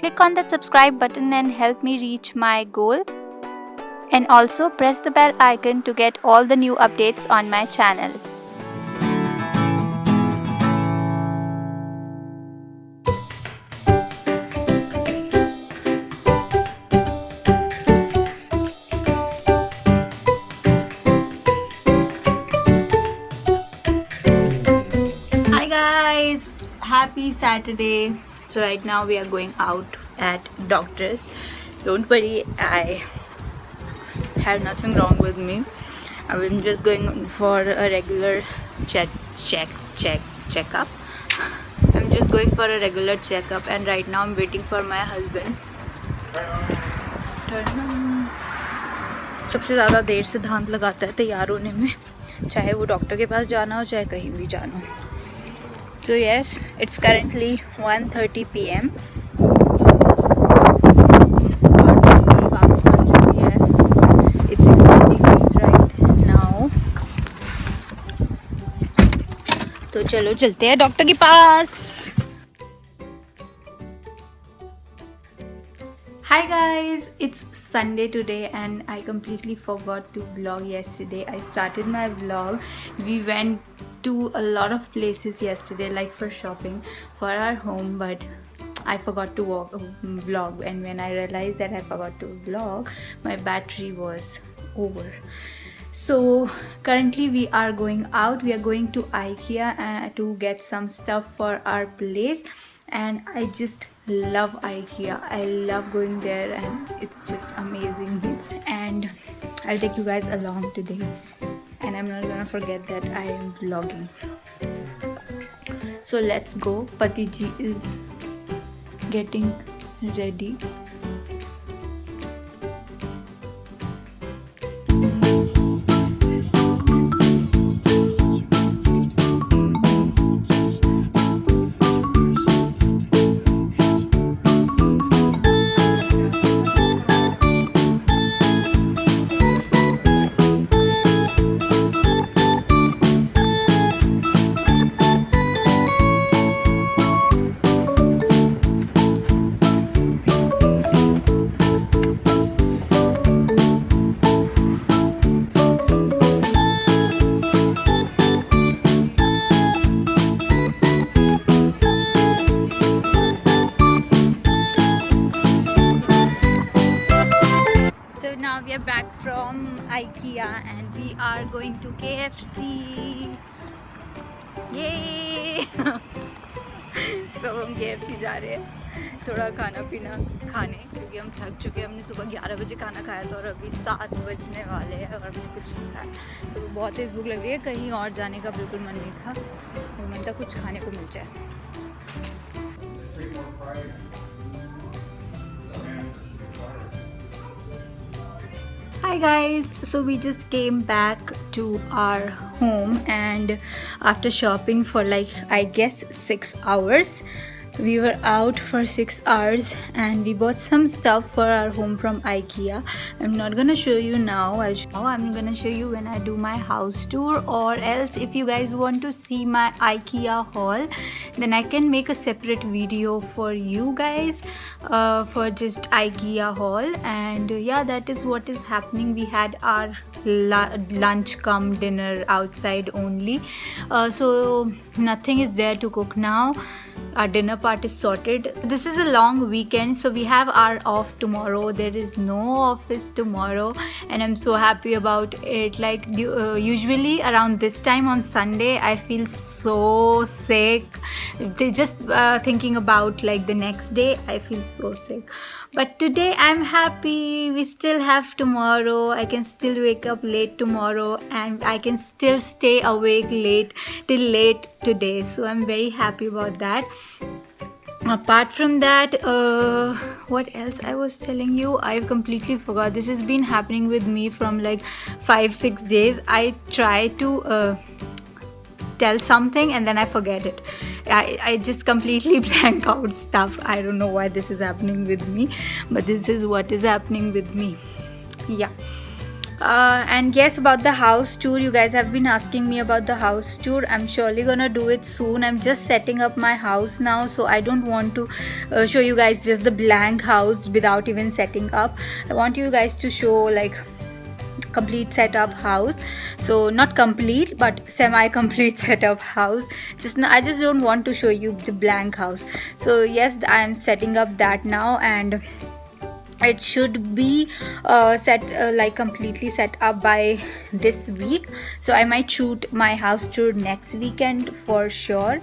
click on that subscribe button and help me reach my goal. And also press the bell icon to get all the new updates on my channel. Hi guys, happy Saturday. So right now we are going out at doctor's. Don't worry, I have nothing wrong with me. I'm just going for a regular checkup. I'm just going for a regular checkup, and right now I'm waiting for my husband. सबसे ज़्यादा देर से धांत लगाता है तैयार होने में, चाहे वो डॉक्टर के पास जाना हो चाहे कहीं भी जाना हो. So yes, it's currently 1:30 p.m. It's 16 degrees right now. तो चलो चलते हैं डॉक्टर के पास. Hi guys, it's Sunday today and I completely forgot to vlog yesterday. I started my vlog. We went to a lot of places yesterday, like for shopping for our home, but I forgot to vlog, and when I realized that I forgot to vlog, my battery was over. So currently we are going out. We are going to Ikea to get some stuff for our place, and I just love Ikea. I love going there and it's just amazing. And I'll take you guys along today, and I'm not gonna forget that I am vlogging. So let's go. Patiji is getting ready. Now we are back from Ikea and we are going to KFC. Yay! So हम KFC जा रहे हैं थोड़ा खाना पीना खाने, क्योंकि हम थक चुके हैं. हमने सुबह 11 बजे खाना खाया था और अभी 7 बजने वाले हैं और हमने कुछ नहीं खाया. तो बहुत तेज़ भूख लग रही है. कहीं और जाने का बिल्कुल मन नहीं था, तो मन था कुछ खाने को मिल जाए. Hi guys, so we just came back to our home, and after shopping for like I guess 6 hours, we were out for 6 hours and we bought some stuff for our home from Ikea. I'm not gonna show you now. I'm gonna show you when I do my house tour, or else if you guys want to see my Ikea haul, then I can make a separate video for you guys for just Ikea haul. And yeah, that is what is happening. We had our lunch cum dinner outside only, so nothing is there to cook now. Our dinner part is sorted. This is a long weekend, so we have our off tomorrow. There is no office tomorrow and I'm so happy about it. Like usually around this time on Sunday I feel so sick. Just thinking about like the next day, I feel so sick. But today I'm happy. We still have tomorrow. I can still wake up late tomorrow and I can still stay awake till late today. So I'm very happy about that. Apart from that, what else I was telling you, I've completely forgot. This has been happening with me from like 5-6 days. I try to tell something and then I forget it. I just completely blank out stuff. I don't know why this is happening with me, but this is what is happening with me. Yeah. And yes, about the house tour, you guys have been asking me about the house tour. I'm surely gonna do it soon. I'm just setting up my house now, so I don't want to show you guys just the blank house without even setting up. I want you guys to show like complete setup house, so not complete but semi-complete setup house. I just don't want to show you the blank house. So yes, I am setting up that now, and it should be like completely set up by this week. So I might shoot my house tour next weekend for sure.